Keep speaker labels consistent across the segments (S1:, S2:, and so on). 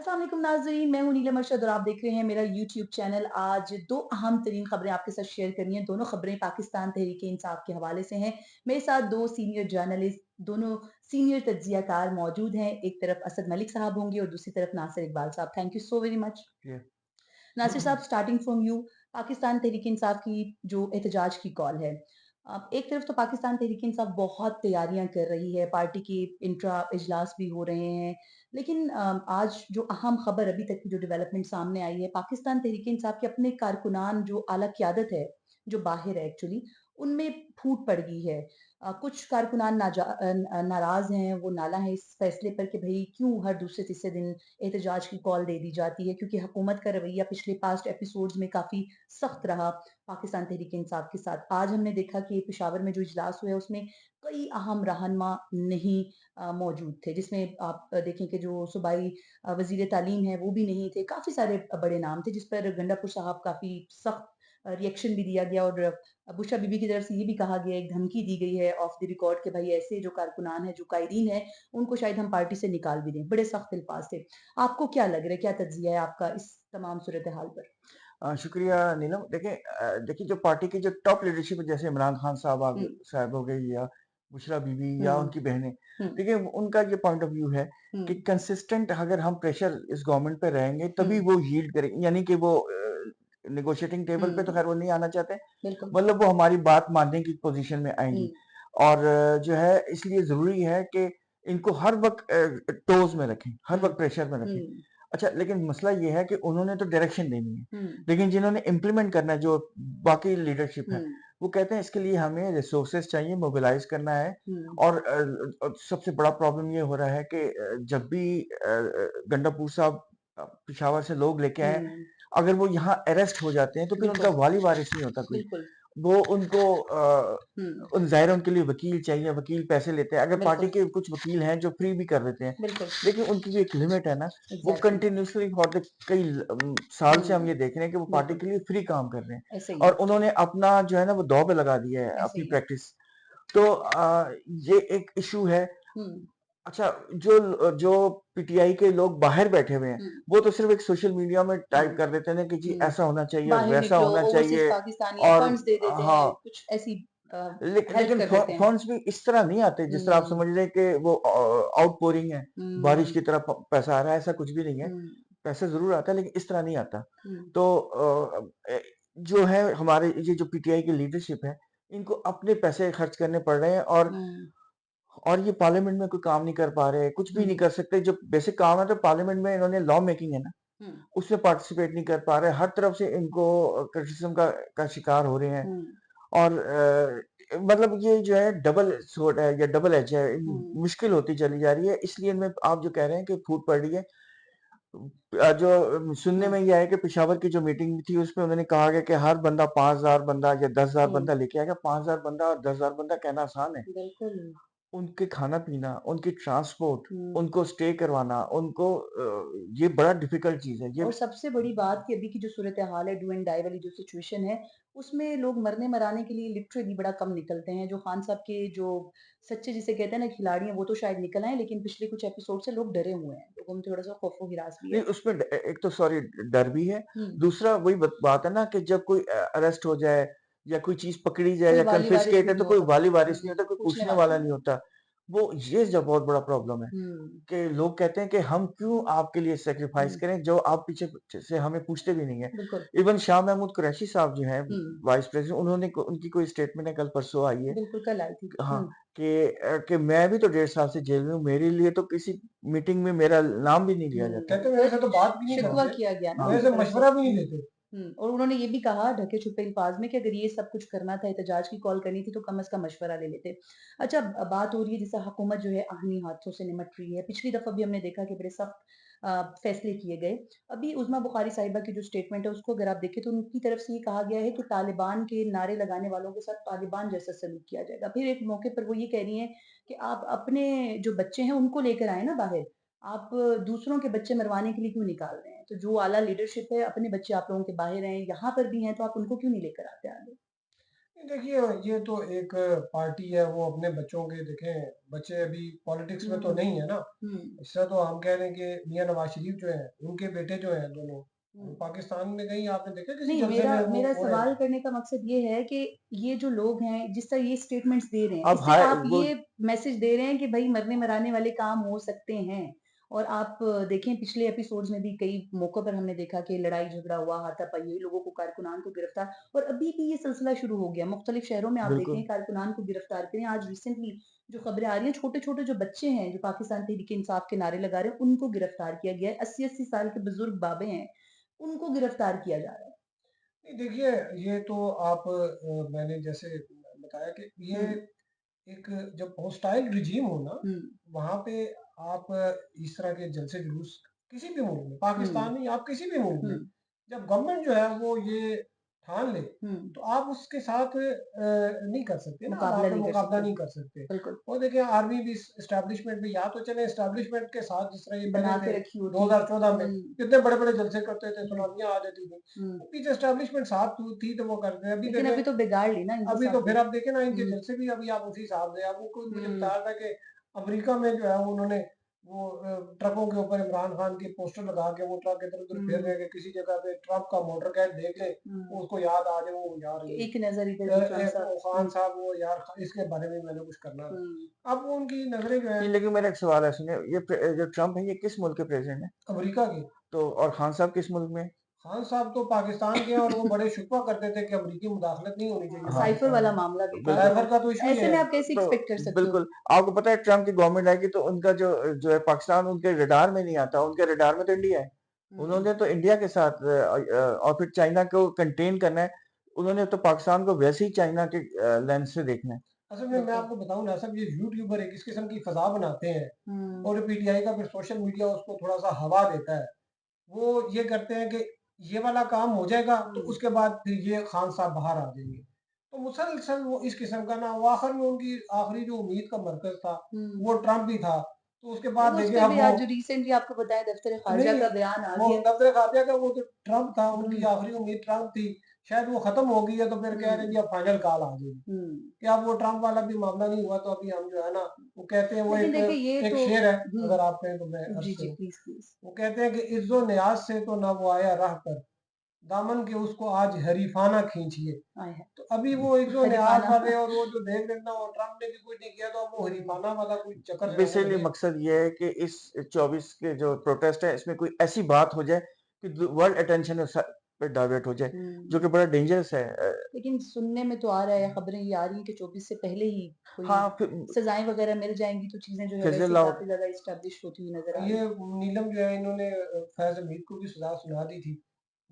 S1: अस्सलाम वालेकुम नाज़रीन, मैं हूँ नीलम अरशद और आप देख रहे हैं मेरा यूट्यूब चैनल। आज 2 अहम तरीन खबरें आपके साथ शेयर करनी है। दोनों खबरें पाकिस्तान तहरीक-ए-इंसाफ के हवाले से हैं। मेरे साथ 2 सीनियर जर्नलिस्ट, दोनों सीनियर तज्ज़ियाकार मौजूद हैं। एक तरफ असद मलिक साहब होंगे और दूसरी तरफ नासिर इकबाल साहब। Thank you so very much.
S2: Yeah.
S1: Nasir साहब, starting from you, Pakistan Tehreek-e-Insaf की जो एहतजाज की कॉल है, एक तरफ तो पाकिस्तान तहरीक-ए-इंसाफ बहुत तैयारियां कर रही है, पार्टी के इंट्रा इजलास भी हो रहे हैं, लेकिन आज जो अहम खबर अभी तक की जो डेवलपमेंट सामने आई है, पाकिस्तान तहरीक-ए-इंसाफ के अपने कारकुनान जो आला क़यादत है, जो बाहर है एक्चुअली, उनमें फूट पड़ गई है। कुछ कारकुनान नाराज़ हैं, वो नाला है इस फैसले पर कि भई क्यों हर दूसरे तीसरे दिन एहतजाज की कॉल दे दी जाती है, क्योंकि हुकूमत का रवैया पिछले पास्ट एपिसोड्स में काफ़ी सख्त रहा पाकिस्तान तहरीक-ए-इंसाफ के साथ। आज हमने देखा कि पेशावर में जो इजलास हुआ है उसमें कई अहम रहनुमा नहीं मौजूद थे, जिसमें आप देखें कि जो सूबाई वज़ीर तालीम है वो भी नहीं थे, काफ़ी सारे बड़े नाम थे जिस पर गंडापुर साहब काफ़ी सख्त रिएक्शन भी दिया गया और बुशरा बीबी की तरफ से ये भी कहा गया, एक धमकी दी गई है ऑफ द रिकॉर्ड कि भाई ऐसे जो कारकुनान हैं, जो कायदीन हैं, उनको शायद हम पार्टी से निकाल भी दें। बड़े सख्त अल्फाज थे। आपको क्या लग रहा है, क्या तज्ज़िया है आपका इस तमाम सूरत-ए-हाल पर?
S2: शुक्रिया नीलम। देखिए जो पार्टी की जो टॉप लीडरशिप है, जैसे इमरान खान
S1: हुँ,
S2: साहब हो गए, या बुशरा बीबी या
S1: हुँ,
S2: उनकी बहनें,
S1: हुँ,
S2: देखिए उनका ये पॉइंट ऑफ व्यू है
S1: हुँ,
S2: कि कंसिस्टेंट अगर हम प्रेशर इस गवर्नमेंट पे रहेंगे
S1: हुँ,
S2: तभी वो यील्ड करेंगे, यानी कि वो नेगोशिएटिंग टेबल पे तो
S1: हुँ,
S2: खैर वो नहीं आना चाहते,
S1: बिल्कुल।
S2: मतलब वो हमारी बात मानने की पोजीशन में
S1: हुँ,
S2: आएंगी। और जो है इसलिए जरूरी है कि इनको हर वक्त टोज में रखें, हर
S1: हुँ,
S2: वक्त प्रेशर में रखें।
S1: हुँ,
S2: अच्छा, लेकिन मसला ये है कि उन्होंने तो डायरेक्शन देनी है,
S1: हुँ,
S2: लेकिन जिन्होंने इम्प्लीमेंट करना है, जो बाकी लीडरशिप
S1: हुँ,
S2: है, वो कहते हैं इसके लिए हमें रिसोर्सेज चाहिए, मोबिलाइज करना है।
S1: हुँ,
S2: और सबसे बड़ा प्रॉब्लम ये हो रहा है कि जब भी गंडापुर साहब पिशावर से लोग लेके आए,
S1: हुँ,
S2: अगर वो यहाँ अरेस्ट हो जाते हैं तो फिर उनका
S1: बिल्कुल,
S2: वाली वारिस नहीं होता कोई।
S1: बिल्कुल।
S2: वो उनको
S1: हुँ,
S2: उन ज़ाहिर है उनके लिए वकील चाहिए, वकील पैसे लेते हैं। अगर पार्टी
S1: बिल्कुल,
S2: के कुछ वकील हैं जो फ्री भी कर देते हैं,
S1: बिल्कुल,
S2: लेकिन उनकी भी एक लिमिट है ना। वो
S1: एग्ज़ैक्टली।
S2: कंटिन्यूअसली फॉर द साल से हम
S1: हुँ,
S2: ये देख रहे हैं कि वो पार्टी
S1: बिल्कुल,
S2: के लिए फ्री काम कर रहे हैं,
S1: ऐसे ही
S2: और
S1: है,
S2: उन्होंने अपना जो है ना वो दाँव पे लगा दिया है
S1: ऐसे
S2: अपनी
S1: ही है।
S2: प्रैक्टिस। तो ये एक इश्यू है।
S1: हुँ,
S2: अच्छा, जो पीटीआई के लोग बाहर बैठे हुए हैं,
S1: हुँ,
S2: वो तो सिर्फ़ एक सोशल मीडिया में टाइप
S1: हुँ,
S2: कर देते हैं ना कि जी
S1: हुँ।
S2: ऐसा होना चाहिए,
S1: बाहर
S2: वैसा
S1: निकलो,
S2: होना
S1: ओवरसीज़
S2: चाहिए।
S1: पाकिस्तानी है,
S2: और
S1: फंड्स दे देते
S2: हाँ,
S1: हैं, कुछ ऐसी अ, हेल्प
S2: लेकिन
S1: कर देते हैं।
S2: फंड्स भी इस तरह नहीं आते जिस तरह आप
S1: हुँ,
S2: समझ रहे हैं कि वो आउटपोरिंग है, बारिश की
S1: हुँ,
S2: तरह पैसा आ रहा है, ऐसा कुछ भी नहीं है।
S1: हुँ,
S2: पैसा जरूर आता है, लेकिन इस तरह नहीं आता।
S1: हुँ,
S2: तो जो है हमारे ये जो पीटीआई की लीडरशिप है, इनको अपने पैसे खर्च करने पड़ रहे हैं,
S1: हुँ,
S2: और ये पार्लियामेंट में कोई काम नहीं कर पा रहे, कुछ भी नहीं
S1: हुँ,
S2: कर सकते। जो बेसिक काम है तो पार्लियामेंट में इन्होंने लॉ मेकिंग है ना,
S1: हुँ,
S2: उसमें पार्टिसिपेट नहीं कर पा रहे, हर तरफ से इनको क्रिटिसिज्म का शिकार हो रहे हैं।
S1: हुँ,
S2: और मतलब ये जो है डबल सोर्ड है या डबल एज है,
S1: हुँ,
S2: मुश्किल होती चली जा रही है। इसलिए इनमें आप जो कह रहे हैं कि फूट पड़ रही है, जो सुनने
S1: हुँ,
S2: में ये आया कि पेशावर की जो मीटिंग थी उसमें उन्होंने कहा गया कि हर बंदा 5,000 बंदा या 10,000
S1: हुँ,
S2: बंदा लेके आएगा। 5,000 बंदा और 10,000 बंदा कहना आसान है।
S1: बिल्कुल।
S2: उनके खाना-पीना, उनकी ट्रांसपोर्ट,
S1: हुँ।
S2: उनको स्टे करवाना, उनको ये बड़ा डिफिकल्ट चीज़ है। ये
S1: और सबसे बड़ी बात कि अभी की जो सूरत-ए-हाल है, डू एंड डाई वाली जो सिचुएशन है, उसमें लोग मरने-मराने के लिए लिटरली बड़ा कम निकलते हैं। जो खान साहब के जो सच्चे जिसे कहते हैं ना खिलाड़ी हैं, वो तो शायद निकल आए, लेकिन पिछले कुछ एपिसोड से लोग डरे हुए हैं। लोगों में थोड़ा-सा खौफ-ओ-हिरास भी
S2: नहीं,
S1: है।
S2: उसमें एक तो सॉरी डर भी है,
S1: हुँ,
S2: दूसरा वही बात है ना कि जब कोई अरेस्ट हो जाए या कोई चीज़ पकड़ी जाए
S1: कोई
S2: या
S1: वाली-वारिस
S2: कन्फिस्केट
S1: भी
S2: है,
S1: नहीं
S2: तो कोई
S1: होता फिर।
S2: वाली-वारिस नहीं होता, कोई
S1: पूछने
S2: पूछने
S1: वाला
S2: वाला
S1: नहीं
S2: नहीं
S1: होता।
S2: होता। वो ये जो बहुत बड़ा प्रॉब्लम है
S1: हुँ,
S2: कि लोग कहते हैं कि हम क्यों आपके लिए सैक्रिफाइस
S1: हुँ,
S2: करें, जो आप पीछे से हमें पूछते भी नहीं है।
S1: बिल्कुल।
S2: इवन शाह महमूद कुरैशी साहब जो हैं,
S1: हुँ,
S2: वाइस प्रेज़िडेंट, उनकी कोई स्टेटमेंट है, कल परसों आई है।
S1: बिल्कुल कल आई थी।
S2: हाँ,
S1: हुँ,
S2: कि मैं भी तो 1.5 साल से जेल में हूँ, मेरे लिए तो किसी मीटिंग में मेरा नाम भी नहीं लिया
S1: हुँ।
S2: जाता।
S3: कहते मेरे से तो बात भी नहीं
S1: शिकवा
S3: करते,
S1: किया गया ना
S2: हाँ।
S3: मेरे
S1: उनकी
S3: से
S1: तरफ से।
S3: मशवरा भी नहीं लेते।
S1: और उन्होंने ये भी कहा ढके-छुपे अल्फाज में कि अगर ये सब कुछ करना था, एहतजाज की कॉल करनी थी तो कम से कम मशवरा ले लेते। अच्छा, बात हो रही है जैसे हुकूमत जो है आहनी हाथों से निमट रही है। पिछली दफ़ा भी हमने देखा कि बड़े सख्त फैसले किए गए। अभी उज़मा बुखारी साहिबा की जो स्टेटमेंट है उसको अगर आप देखें तो उनकी तरफ से ये कहा गया है कि तालिबान के नारे लगाने वालों के साथ तालिबान जैसा सलूक किया जाएगा। फिर एक मौके पर वो ये कह रही हैं कि आप अपने जो बच्चे हैं उनको लेकर आएँ ना बाहर। आप दूसरों के बच्चे मरवाने के लिए क्यों निकाल रहे हैं? तो जो आला लीडरशिप है, अपने बच्चे आप लोगों के बाहर हैं, यहाँ पर भी हैं, तो आप उनको क्यों नहीं लेकर आते आगे?
S3: देखिए, ये तो एक पार्टी है, वो अपने बच्चों के देखें, बच्चे अभी पॉलिटिक्स में तो
S1: हुँ,
S3: नहीं है ना।
S1: हुँ,
S3: इससे तो हम कह रहे हैं कि मियाँ नवाज शरीफ जो हैं, उनके बेटे जो हैं दोनों,
S1: हुँ।
S3: वो पाकिस्तान में कहीं आपने देखा किसी
S1: नहीं,
S3: जलसे
S1: मेरा
S3: में वो
S1: मेरा
S3: हो रहे
S1: सवाल
S3: हैं?
S1: करने का मकसद ये है कि ये जो लोग हैं, जिस तरह ये स्टेटमेंट्स दे रहे हैं,
S2: अब
S1: इससे
S2: हाय
S1: आप
S2: वो
S1: ये मैसेज दे रहे हैं कि भई मरने-मराने वाले काम हो सकते हैं। और आप देखें पिछले एपिसोड्स में भी कई मौकों पर हमने देखा कि लड़ाई-झगड़ा हुआ, हाथापाई हुई, लोगों को कारकुनान को गिरफ्तार और अभी भी ये सिलसिला शुरू हो गया। मुख्तलिफ शहरों में आप
S2: बिल्कुल।
S1: देखें कारकुनान को गिरफ्तार करें। आज रिसेंटली जो खबरें आ रही हैं, छोटे-छोटे जो बच्चे हैं, जो पाकिस्तान तहरीक-ए-इंसाफ के नारे लगा रहे हैं, उनको गिरफ्तार किया गया है। 80-80 साल के बुजुर्ग बाबे हैं, उनको गिरफ्तार किया जा रहा है।
S3: नहीं देखिए, ये तो आप मैंने जैसे बताया कि ये
S1: हुँ,
S3: एक जब हॉस्टाइल रिजीम हो ना,
S1: हुँ।
S3: वहाँ पे आप इस तरह के जलसे-जुलूस किसी भी मुल्क में,
S1: हुँ,
S3: पाकिस्तान नहीं आप किसी भी मुल्क
S1: हुँ,
S3: में, जब गवर्नमेंट जो है वो ये ठान ले,
S1: हुँ,
S3: तो आप उसके साथ नहीं कर सकते ना, आप
S1: मुकाबला
S3: आपस में
S1: नहीं कर
S3: मुकाबला
S1: सकते,
S3: नहीं कर सकते।
S1: बिल्कुल,
S3: और देखिए आर्मी भी इस एस्टेब्लिशमेंट में या तो चले एस्टेब्लिशमेंट के साथ जिस तरह ये पहले
S1: बना
S3: थे,
S1: के रखी होती।
S3: 2014 में
S1: हुँ,
S3: कितने बड़े-बड़े जलसे करते थे,
S1: हुँ,
S3: सुनामियाँ आ जाती थी।
S1: हुँ,
S3: वो पीछे एस्टेब्लिशमेंट साथ थी तो वो करते हैं। अभी
S1: लेकिन
S3: देखें
S1: अभी तो बिगाड़ ली ना इनके
S3: अभी तो
S1: साथ भी।
S3: फिर आप देखें ना इनके
S1: हुँ,
S3: जलसे भी अभी आप उसी हिसाब से आपको कोई मुझे बता
S1: हुँ,
S3: रहा था कि अमेरिका में जो है वो उन्होंने वो ट्रकों के ऊपर इमरान खान के पोस्टर लगा के वो ट्रक इधर उधर फिर
S1: हुँ,
S3: रहे हैं कि किसी जगह पे ट्रम्प का मोटर कैट देख ले
S1: हुँ,
S3: वो उसको याद आ जाए वो यार ये
S1: एक नज़र इधर भी ट्रम्प साहब।
S3: वो खान
S1: हुँ,
S3: साहब वो यार इसके बारे में मैंने कुछ करना था।
S1: हुँ,
S3: अब वो उनकी नजरें जो है
S2: नहीं लेकिन मेरा एक सवाल है सुनिए जो ट्रम्प है ये किस मुल्क के प्रेज़िडेंट हैं?
S3: अमेरिका की।
S2: तो और खान साहब किस मुल्क में हैं?
S3: खान साहब तो पाकिस्तान के हैं और वो बड़े शुक्र करते थे कि अमेरिकी मुदाखलत नहीं होनी चाहिए
S2: हाँ,
S1: साइफर
S3: पाकिस्तान
S1: वाला
S3: में।
S1: मामला भी था, तो
S2: बिल्कुल।
S3: साइफर का तो इशू
S1: ऐसे
S3: ये
S1: में
S3: है।
S1: आप कैसे
S2: तो
S1: एक्सपेक्ट कर सकते हो?
S2: बिल्कुल, आपको पता है ट्रम्प की गवर्नमेंट आएगी तो उनका जो है पाकिस्तान उनके रडार में नहीं आता, उनके रडार में तो इंडिया है।
S1: हुँ,
S2: उन्होंने तो इंडिया के साथ और फिर चाइना को कंटेन करना है, उन्होंने तो पाकिस्तान को वैसे ही चाइना के लेंस से देखना है।
S3: असल में मैं
S1: बिल्कुल।
S3: आपको बताऊं ना सब ये यूट्यूबर एक इस किस्म की फजा बनाते हैं
S1: हुँ,
S3: और पीटीआई का फिर सोशल मीडिया उसको थोड़ा सा हवा देता है। वो ये करते हैं कि ये वाला काम हो जाएगा तो
S1: हुँ,
S3: उसके बाद फिर ये खान साहब बाहर आ जाएंगे। तो मुसलसल वो इस किस्म का ना वो आखिर में उनकी आखिरी जो उम्मीद का मरकज था
S1: हुँ।
S3: वो ट्रम्प ही था। तो उसके बाद
S1: देखो, उस
S3: देखिए
S1: पे
S3: अब
S1: भी
S3: वो
S1: आज जो रिसेंटली आपको बताया दफ्तर ख़ारिजा
S3: नहीं,
S1: का बयान आ
S3: वो
S1: गया।
S3: दफ्तर खादिया का वो तो ट्रम्प था, उनकी
S1: हुँ,
S3: आखिरी उम्मीद ट्रम्प थी। शायद वो खत्म हो गई है तो फिर कह रहे हैं
S1: हुँ,
S3: जी अब फाइनल कॉल आ जाएगी।
S1: हुँ।
S3: कि अब वो ट्रम्प वाला भी मामला नहीं हुआ तो अभी हम जो है ना वो कहते हैं वो
S1: लेकिन
S3: एक
S1: देखिए ये
S3: एक
S1: तो
S3: शेर है
S1: हुँ।
S3: अगर आप कहें तो मैं अर्ज
S1: जी, जी,
S3: करूँ।
S1: Please, please.
S3: वो कहते हैं कि इज्जो न्याज से तो ना वो आया राह पर, दामन के उसको आज हरीफाना खींचिए।
S1: आए हैं।
S3: तो अभी वो इज्जो न्याज
S1: हरीफ़ाना।
S3: वाले और वो जो देख रहे हैं ना वो ट्रम्प ने भी कुछ नहीं किया तो अब वो
S1: हुँ,
S3: हरीफाना वाला कुछ चक्कर चलाने
S2: बेसिकली
S3: लगे।
S2: मकसद ये है कि इस 24 के जो प्रोटेस्ट है इसमें कोई ऐसी बात हो जाए कि वर्ल्ड अटेंशन उस पे डाइवर्ट हो जाए, जो
S1: हुँ।
S2: कि बड़ा डेंजरस है।
S1: लेकिन सुनने में तो आ रहा है, खबरें ये आ रही हैं कि 24 से पहले ही कोई
S2: हाँ, फिर
S1: सज़ाएँ वगैरह मिल जाएँगी तो चीज़ें जो है वैसे
S2: फिज़ल
S1: ही
S2: आउट
S1: काफ़ी ज़्यादा एस्टेब्लिश होती हुई नज़र आ रही
S3: ये
S1: हैं।
S3: नीलम जो है इन्होंने फैज़ हमीद को भी सज़ा सुना दी थी।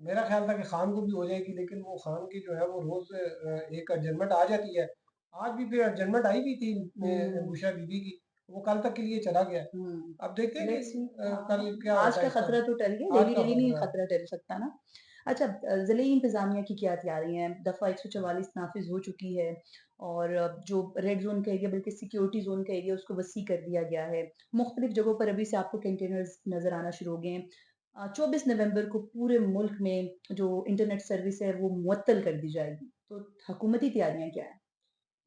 S3: मेरा ख़्याल था कि खान को भी हो जाएगी लेकिन वो खान की जो है वो रोज़ एक एडजर्नमेंट आ जाती है। आज भी फिर एडजर्नमेंट आई भी थी
S1: हुँ,
S3: बुशरा बीबी की, वो कल तक के लिए चला गया है।
S1: हुँ।
S3: अब देखते हैं कि
S1: लेट्स सी।
S3: कल
S1: हाँ,
S3: क्या
S1: आज
S3: होता है
S1: का
S3: इसका।
S1: खतरा तो टल गया,
S3: आज का
S1: डेली-डेली नहीं
S3: खतरा है।
S1: खतरा टल सकता ना। अच्छा, ज़िले इंतज़ामिया की क्या तैयारियाँ हैं? दफ़ा 144 नाफ़िज़ हो चुकी है और जो रेड ज़ोन का एरिया बल्कि सिक्योरिटी ज़ोन का एरिया उसको वसी कर दिया गया है। मुख्तलिफ़ जगहों पर अभी से आपको कंटेनर्स नज़र आना शुरू हो गए हैं। 24 नवंबर को पूरे मुल्क में जो इंटरनेट सर्विस है वो मुअत्तल कर दी जाएगी। तो हुकूमती तैयारियाँ क्या हैं?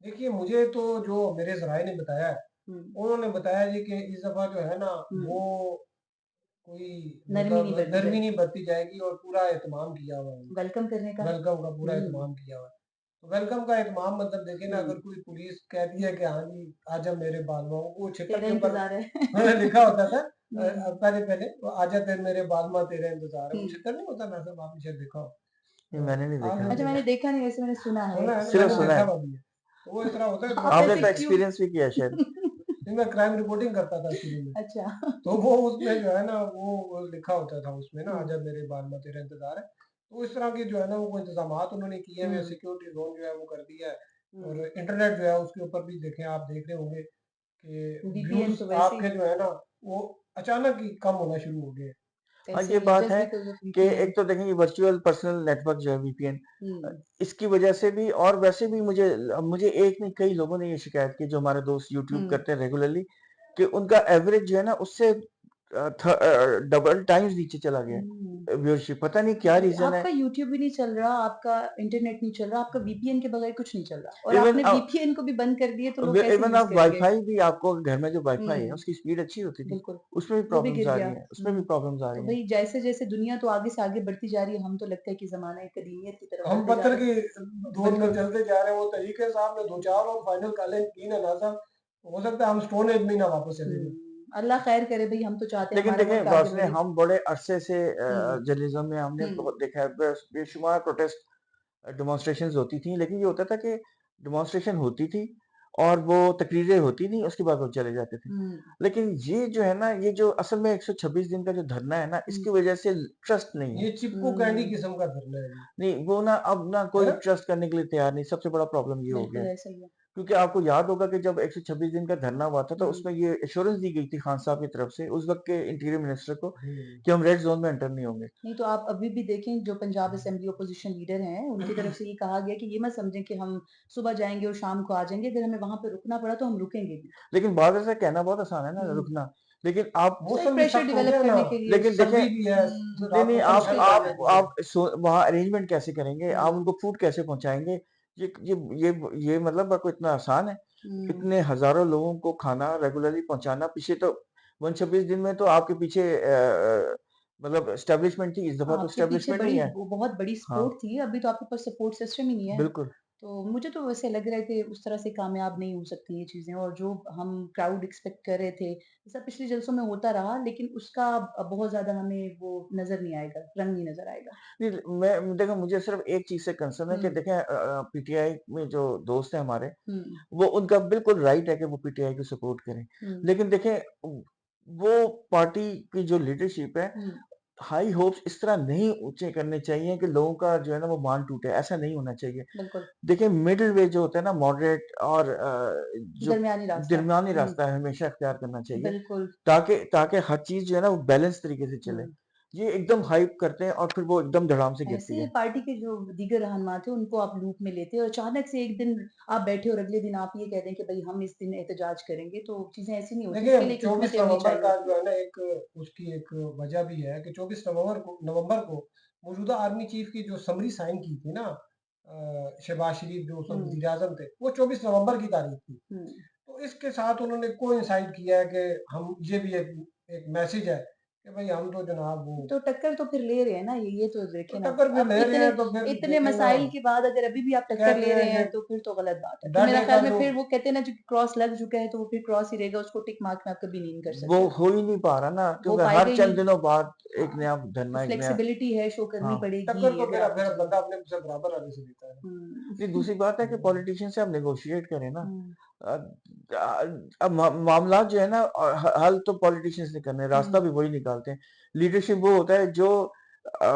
S3: देखिए मुझे तो जो मेरे ज़राए ने बताया है,
S1: हुँ,
S3: उन्होंने बताया जी कि इस दफ़ा जो है ना
S1: हुँ।
S3: वो कोई
S1: नरमी नहीं
S3: मतलब
S1: बरती
S3: नरमी नहीं
S1: जाएगी।
S3: बरती जाएगी और पूरा एहतमाम किया हुआ है।
S1: वेलकम करने का।
S3: वेलकम का पूरा
S1: हुँ,
S3: एहतमाम किया हुआ है। तो वेलकम का एहतमाम मतलब देखिए ना
S1: हुँ।
S3: अगर कोई पुलिस कहती है कि हाँ जी, आजा मेरे बालमाओं वो छितर
S1: तेरा
S3: के ऊपर
S1: इंतज़ार है।
S3: लिखा होता था
S1: हुँ,
S3: पहले वो आजा तेरे मेरे बालमा तेरा इंतज़ार है।
S1: हुँ।
S3: वो छितर नहीं होता ना सब आपने शायद देखा हो।
S2: ये मैंने नहीं देखा।
S3: आपने
S1: अच्छा, मैंने
S3: देखा
S1: देखा नहीं, वैसे मैंने सुना है,
S3: सुना है ना
S2: सिर्फ
S3: मैंने
S1: हाँ।
S2: सुना
S3: देखा
S2: है।
S3: हुआ भी है। तो वो इस तरह होता है
S1: आप
S3: मतलब
S2: आपने
S1: ऐसे
S2: तो
S1: क्यों?
S2: एक्सपीरियंस भी किया शायद।
S3: मैं क्राइम रिपोर्टिंग करता था शुरू में।
S1: अच्छा।
S3: तो वो उसमें जो है ना वो लिखा होता था उसमें ना
S1: हुँ,
S3: आजा मेरे बालमा तेरा इंतज़ार है। तो इस तरह के जो है ना वो इंतज़ामात उन्होंने किए हुए हैं,
S1: हुँ,
S3: सिक्योरिटी ज़ोन जो है वो कर दिया है। और
S1: हुँ।
S3: इंटरनेट जो है उसके ऊपर भी देखें आप देख रहे होंगे कि
S1: वीपीएन
S3: व्यूज़
S1: तो वैसे ही
S3: आपके जो है ना वो अचानक ही कम होना शुरू हो गए हैं।
S2: हाँ,
S1: ऐसे
S2: ये
S1: ही है
S2: बात
S1: जस्ट
S2: है
S1: बिकॉज़ ऑफ
S2: कि
S1: वीपीएन।
S2: एक तो देखें ये वर्चुअल पर्सनल नेटवर्क जो है वीपीएन
S1: हुँ,
S2: इसकी वजह से भी और वैसे भी मुझे एक नहीं कई लोगों ने ये शिकायत की जो हमारे दोस्त यूट्यूब
S1: हुँ,
S2: करते हैं रेगुलरली कि उनका एवरेज जो है ना उससे डबल टाइम्स नीचे चला गया है।
S1: हुँ।
S2: व्यूअरशिप, पता नहीं क्या रीज़न है।
S1: आपका यूट्यूब भी नहीं चल रहा, आपका इंटरनेट नहीं चल रहा, आपका वीपीएन के बगैर कुछ नहीं चल रहा और
S2: इवन
S1: आपने वीपीएन को भी बंद कर दिए तो लोग कैसे
S2: इवन
S1: यूज़
S2: आप
S1: करेंगे?
S2: वाईफ़ाई भी, आपको घर में जो वाईफ़ाई है,
S1: हुँ,
S2: उसकी स्पीड अच्छी होती थी,
S1: बिल्कुल,
S2: उसमें भी
S1: वो भी
S2: प्रॉब्लम्स
S1: गिर
S2: आ
S1: गया।
S2: रही हैं, उसमें भी
S1: हुँ,
S2: प्रॉब्लम्स आ
S1: तो
S2: रही हैं।
S1: भई जैसे-जैसे दुनिया तो आगे से आगे बढ़ती जा रही है, हम तो लगता है कि ज़माना एक कदीमियत की तरफ
S3: हम
S1: बढ़ते जा
S3: पत्थर
S1: रहे
S3: के
S1: हैं।
S3: दौर में
S1: बिल्कुल।
S3: चलते जा रहे हैं, वो तरीके से आपने 2-4 और फाइनल कॉलेज की ना नाज़िम, हो सकता है हम स्टोन एज में ही ना वापस चले जाएँ।
S1: अल्लाह खैर करे भई हम तो चाहते हैं
S2: लेकिन
S1: हमारा
S2: देखें,
S1: मुल्क आगे
S2: वास्ने
S1: बढ़े।
S2: हम बड़े अरसे से
S1: हुँ,
S2: जर्नलिज्म में हमने
S1: हुँ,
S2: बहुत देखा है, बेशुमार प्रोटेस्ट डेमोंस्ट्रेशंस होती थी, लेकिन ये होता था कि डेमोंस्ट्रेशन होती थी और वो तकरीरें होती नहीं, उसके बाद वो चले जाते थे।
S1: हुँ,
S2: लेकिन ये जो है ना, ये जो असल में 126 दिन का जो धरना है ना,
S1: हुँ,
S2: इसकी वजह से ट्रस्ट नहीं है।
S3: ये चिपको कैंडी
S1: हुँ,
S3: किस्म का धरना है ये,
S2: नहीं, वो ना अब ना
S3: है
S2: कोई
S3: ना?
S2: ट्रस्ट करने के लिए तैयार नहीं, सबसे बड़ा प्रॉब्लम ये हो गया
S1: बिल्कुल
S2: है।
S1: ऐसा ही है।
S2: क्योंकि आपको याद होगा कि जब 126 दिन का धरना हुआ था, तो
S1: हुँ,
S2: उसमें ये एश्योरेंस दी गई थी खान साहब की तरफ से, उस वक़्त के इंटीरियर मिनिस्टर को,
S3: हुँ।
S2: कि हम रेड ज़ोन में एंटर नहीं होंगे।
S1: नहीं तो आप अभी भी देखें जो पंजाब असेंबली ऑपोज़िशन लीडर हैं, उनकी तरफ से ये कहा गया कि ये मत समझें कि हम सुबह जाएँगे और शाम को आ जाएँगे, अगर हमें वहाँ पे रुकना पड़ा तो हम रुकेंगे भी।
S2: लेकिन बात ऐसा कहना बहुत आसान है ना,
S1: हुँ,
S2: रुकना, लेकिन आप
S1: तो एक
S3: मौसम भी
S1: प्रेशर
S3: सख्त हो
S1: डेवलप
S3: गया ना,
S1: करने के लिए
S2: लेकिन देखें,
S3: सर्दी भी है,
S2: नहीं,
S3: रात
S2: नहीं,
S3: को
S2: आप
S3: पंखा
S1: मुश्किल
S3: भी
S1: काम
S3: चलने
S1: है।
S3: नहीं दे
S2: वहाँ अरेंजमेंट कैसे करेंगे? आप
S1: हुँ,
S2: उनको फूड कैसे पहुँचाएँगे? ये ये ये ये मतलब आपको इतना आसान है?
S1: हुँ,
S2: इतने हज़ारों लोगों को खाना रेगुलरली पहुँचाना, पीछे तो 126 दिन में तो आपके पीछे मतलब एस्टेब्लिशमेंट थी, इस दफ़ा तो
S1: आपके पीछे
S2: एस्टेब्लिशमेंट नहीं है।
S1: बहुत बड़ी
S2: हाँ,
S1: सपोर्ट थी, अभी तो आपके पास सपोर्ट सिस्टम ही नहीं है।
S2: बिल्कुल।
S1: तो मुझे तो वैसे लग रहा है कि उस तरह से कामयाब नहीं हो सकती ये चीज़ें और जो हम क्राउड एक्सपेक्ट कर रहे थे, जैसा पिछले जलसों में होता रहा लेकिन उसका बहुत ज़्यादा हमें वो नज़र नहीं आएगा, रंग नहीं नज़र आएगा।
S2: नहीं, मैं देखो, मुझे सिर्फ़ एक चीज़ से कंसर्न है कि
S1: हुँ,
S2: देखें, पीटीआई में जो दोस्त हैं हमारे,
S1: हुँ,
S2: वो उनका बिल्कुल राइट है कि वो पीटीआई को सपोर्ट करें।
S1: हुँ,
S2: लेकिन देखें, वो पार्टी की जो लीडरशिप है,
S1: हुँ,
S2: हाई होप्स इस तरह नहीं ऊँचे करने चाहिए कि लोगों का जो है ना वो मान टूटे, ऐसा नहीं होना चाहिए।
S1: बिल्कुल,
S2: देखिए, मिडल वे जो होता है ना, मॉडरेट और जो
S1: दरमियानी रास्ता।
S2: दरमियानी
S1: हुँ,
S2: रास्ता है, हमेशा इख्तियार करना चाहिए,
S1: बिल्कुल,
S2: ताकि ताकि हर चीज़ जो है ना वो बैलेंस तरीके से चले।
S1: हुँ।
S2: ये एकदम हाइप करते हैं और फिर वो एकदम धड़ाम से गिरती
S1: ऐसे
S2: है।
S1: पार्टी के जो दीगर रहनुमा थे उनको आप लूप में लेते और अचानक से एक दिन आप बैठे और अगले दिन आप ये कह दें कि भई हम इस दिन एहतजाज करेंगे, तो चीज़ें ऐसी नहीं होती,
S3: देखिए,
S1: उसके लिए एक
S3: 24
S1: हिकमत अमली
S3: नवंबर
S1: चाहिए
S3: का
S1: होती
S3: जो
S1: है।
S3: है ना एक उसकी एक वजह भी है कि 24 नवंबर को मौजूदा आर्मी चीफ की जो समरी साइन की थी ना, शहबाज शरीफ जो उस वक़्त
S1: हुँ,
S3: वज़ीर-ए-आज़म थे, वो 24 नवंबर की तारीख थी।
S1: हुँ।
S3: तो इसके साथ उन्होंने कोइंसाइड किया है कि हम ये भी एक एक मैसेज है कि भई हम तो जनाब वो
S1: तो टक्कर तो फिर ले रहे हैं ना, ये तो
S3: तो
S1: देखें ना।
S3: टक्कर भी
S1: अब
S3: ले रहे
S1: इतने
S3: हैं तो फिर
S1: इतने
S3: देखें ना,
S1: मसाइल के बाद अगर अभी भी आप टक्कर
S3: कहते
S1: ले रहे
S3: हैं
S1: हैं,
S3: कि
S1: तो फिर तो गलत बात है। फिर
S3: डट
S1: मेरा
S3: ए का
S1: ख़्याल में
S3: जो
S1: फिर वो कहते हैं ना जो क्रॉस लग चुका है, तो वो फिर क्रॉस ही रहेगा, उसको टिक मार्क में आप कभी नहीं कर
S2: वो
S1: सकते।
S2: हो ही नहीं पा रहा ना,
S1: हो
S2: क्योंकि
S1: पाएगा
S2: हर
S1: ही
S2: चंद
S1: नहीं।
S2: दिनों बाद एक
S1: हाँ,
S2: नया
S1: तो
S2: धरना, एक नया।
S1: फ्लेक्सिबिलिटी है, शो करनी
S2: हाँ।
S3: टक्कर
S1: पड़ेगी
S3: तो
S1: अगर
S3: फिर
S1: आपको
S3: फिर
S1: चाहिए।
S3: बंदा अपने से बराबर आगे से लेता है ना।
S1: हुँ,
S2: नहीं, दूसरी बात है कि पॉलिटिशियन से आप नेगोशिएट करें ना।
S1: हुँ,
S2: अ, अब मामला जो है ना, हल तो पॉलिटिशियंस नहीं करने, रास्ता
S1: हुँ।
S2: भी वही निकालते हैं। लीडरशिप वो होता है जो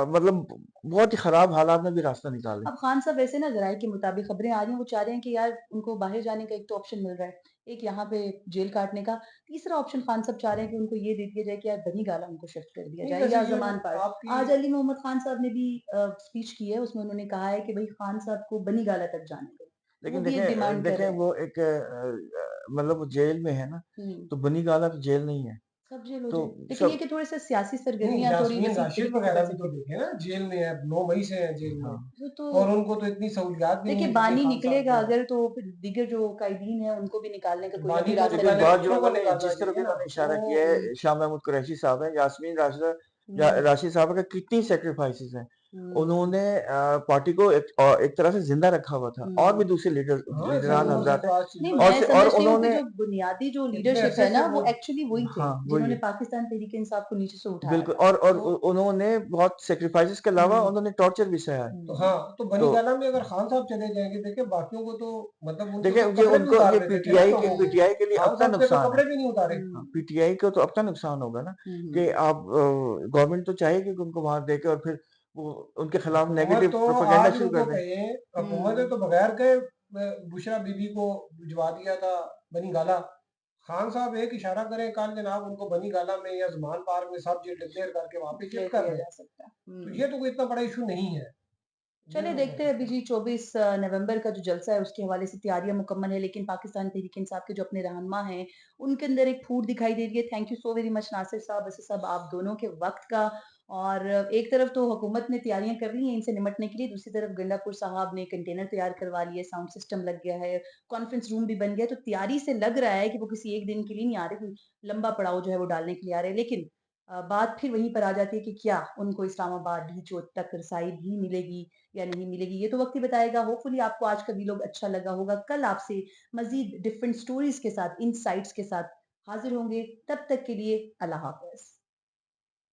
S2: मतलब बहुत ही खराब हालात में भी रास्ता निकाले।
S1: अब खान साहब वैसे ना ज़राए के मुताबिक खबरें आ रही हैं, वो चाह रहे हैं कि यार उनको बाहर जाने का एक तो ऑप्शन मिल रहा है, एक यहाँ पे जेल काटने का, तीसरा ऑप्शन खान साहब चाह रहे हैं कि उनको ये दे दिया जाए कि यार बनीगाला उनको शिफ्ट कर दिया
S3: नहीं
S1: जाए
S3: वैसे
S1: या
S3: ये
S1: ज़मान पार्क।
S3: आपकी
S1: आज अली मोहम्मद खान साहब ने भी स्पीच की है, उसमें उन्होंने कहा है कि भई खान साहब को बनीगाला तक जाने दो। वो
S2: लेकिन
S1: भी
S2: देखें,
S1: एक डिमांड कर
S2: देखें
S1: रहे हैं।
S2: वो एक मतलब वो जेल में है ना,
S1: हुँ,
S2: तो बनीगाला तो जेल नहीं है।
S1: सब जेल हो
S2: तो
S1: जाए। लेकिन ये
S2: सब
S1: कि थोड़े-से सियासी
S3: नहीं,
S1: सरगर्मियाँ थोड़ी
S3: यास्मीन
S1: वसीअ
S3: राशिद
S1: तरीके से
S3: वगैरह
S1: कर
S3: भी तो
S1: सकते हैं।
S3: देखे ना जेल में है, 9 मई से हैं जेल में
S2: हाँ।
S1: वो तो
S3: और उनको तो इतनी सहूलियात भी नहीं
S1: देखिए
S3: मिली थी
S1: बानी
S3: खान साहब
S1: निकलेगा
S3: को।
S1: अगर तो फिर दीगर जो कायदीन हैं उनको भी निकालने का कोई ना
S3: बानी
S1: कोई
S3: को तो
S1: रास्ता
S2: लेकिन
S3: पहले
S2: बात
S1: निकलेगा।
S2: जो
S3: बच्चों को
S2: उन्होंने,
S3: निकालना
S2: जिस तरफ
S3: चाहिए ना,
S2: इन्होंने इशारा
S3: वो
S2: किया
S1: हुँ,
S2: है, शाह महमूद कुरैशी साहब हैं, यास्मीन राशिदा,
S1: हुँ,
S2: राशिद साहब का कितनी सैक्रिफाइसेस हैं।
S1: हुँ,
S2: उन्होंने पार्टी को एक तरह से जिंदा रखा हुआ था, और भी
S1: हुँ।
S2: दूसरे
S3: हाँ, इस
S2: लीडरान
S3: हुकूमत
S1: हुँ।
S3: ने
S2: हजरात
S3: तो
S2: हैं,
S3: आज चीज़
S1: नहीं,
S3: को
S1: मैं
S2: और
S1: समझती हूँ कि
S2: उन्होंने।
S1: जो बुनियादी जो
S3: इतने
S1: लीडरशिप
S3: अरसे
S1: है
S3: से
S1: ना,
S3: वो
S1: वो एक्चुअली वही थे,
S2: हाँ, वही
S1: जिन्होंने
S2: है।
S1: पाकिस्तान तहरीक-ए-इंसाफ को नीचे से उठाया
S2: बिल्कुल,
S1: था।
S2: और
S1: तो
S2: उन्होंने बहुत सैक्रिफाइसेस के अलावा
S1: हुँ,
S2: उन्होंने टॉर्चर भी सहा है।
S3: तो
S1: हुँ,
S3: हाँ, तो बनी
S2: तो
S3: गाला में अगर खान साहब चले जाएँगे, देखिए बाकियों को तो मतलब उनको
S2: देखिए,
S3: तो
S2: ये
S3: कपड़े भी
S2: उनको, ये
S3: उतारने थे ना लोगों को।
S2: पीटीआई के लिए
S3: खान
S2: अपना
S3: साहब के तो
S2: नुकसान है।
S3: कपड़े भी नहीं उतारे।
S2: हाँ,
S1: हुँ,
S2: पीटीआई को तो अपना नुकसान होगा ना,
S1: हुँ,
S2: कि
S1: हुँ।
S2: आप गवर्नमेंट तो चाहेगी कि उनको वहां देके और फिर वो उनके खिलाफ
S3: हुकूमत
S2: नेगेटिव
S3: तो
S2: प्रोपेगेंडा
S3: आज
S2: शुरू
S3: उनको
S2: कर दें।
S3: कहें, हुकूमत ने
S1: हुँ,
S3: तो बगैर के बुशरा बीबी को भिजवा दिया था बनी गाला। खान साहब एक इशारा करें कल जनाब उनको बनी गाला में या ज़मान पार्क में सब जेल डिक्लेयर करके वहाँ पे
S1: डिक्लेयर
S3: शिफ्ट कर
S1: किया
S3: दें।
S1: जा सकता है।
S3: तो
S1: हुँ।
S3: ये तो कोई इतना बड़ा इश्यू नहीं है। ये
S1: चलिए
S3: मैं
S1: देखते हैं अभी
S3: समझता हूँ।
S1: जी 24 नवंबर का जो जलसा है उसके हवाले से तैयारियां मुकम्मल है लेकिन पाकिस्तान तहरीक इंसाफ के जो अपने रहनुमा हैं उनके अंदर एक फूट दिखाई दे रही है। Thank you so very much Nasir साहब, असद साहब, आप दोनों के वक्त का और एक तरफ तो हुकूमत ने तैयारियाँ कर ली हैं इनसे निपटने के लिए, दूसरी तरफ गंडापुर साहब ने कंटेनर तैयार करवा लिए, साउंड सिस्टम लग गया है, कॉन्फ्रेंस रूम भी बन गया है, तो तैयारी से लग रहा है कि वो किसी एक दिन के लिए नहीं आ रहे, कोई लंबा पड़ाव जो है वो डालने के लिए आ रहे हैं। लेकिन बात फिर वहीं पर आ जाती है कि क्या उनको इस्लामाबाद की चोट तक रसाई भी मिलेगी या नहीं मिलेगी, ये तो वक्त ही बताएगा। होपफुली आपको आज का व्लॉग अच्छा लगा होगा। कल आपसे मज़ीद डिफरेंट स्टोरीज़ के साथ, इनसाइट्स के साथ हाज़िर होंगे। तब तक के लिए अल्लाह हाफ़िज़।